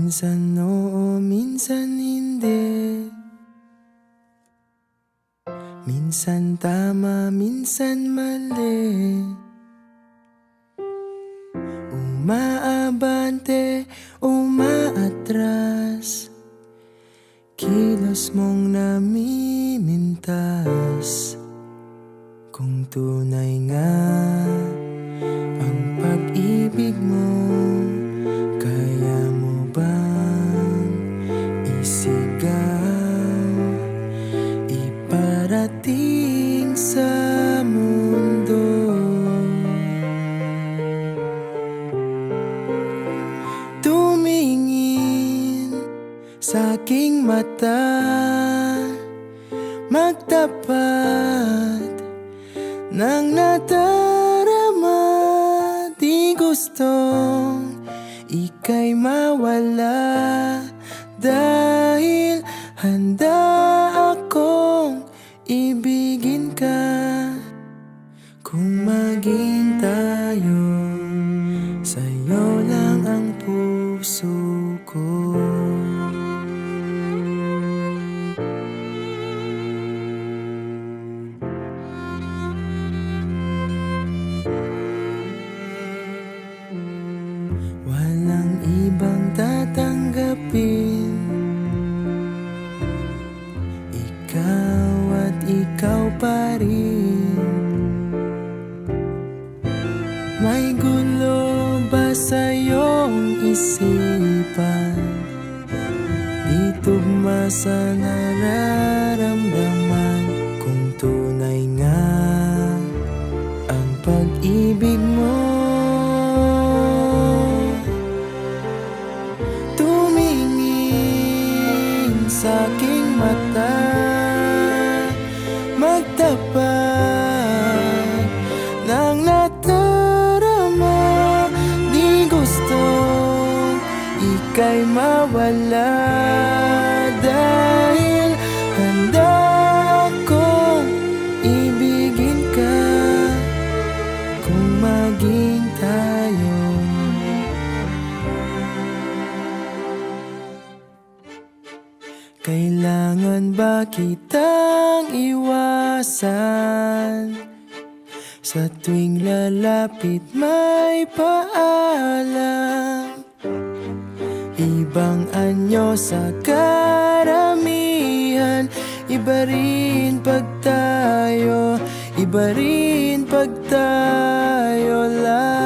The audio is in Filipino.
Minsan oo, minsan hindi. Minsan tama, minsan mali. Umaabante, umaatras. Kilos mong namimintas. Kung tunay nga ang pag-ibig mo, kaya mo bang isigaw, iparating sa mundo? Tumingin sa aking mata, magtapat ng nadarama. Di gustong ika'y mawala, dahil handa akong ibigin ka. Kung maging tayo, sa'yo lang ang puso ko. Walang ibang tatanggapin, ikaw at ikaw pa rin. May gulo ba sa iyong isipan? Di tugma sa nararamdaman. Kung tunay nga ang pag-ibig mo, sa aking mata, magtapat ng nadarama. Di gusto ika'y mawala, dahil handa akong ibigin ka. Kung maging tayo, kailangan ba kitang iwasan? Sa tuwing lalapit may paalam, ibang anyo sa karamihan. Iba rin pag tayo, iba rin pag tayo lang.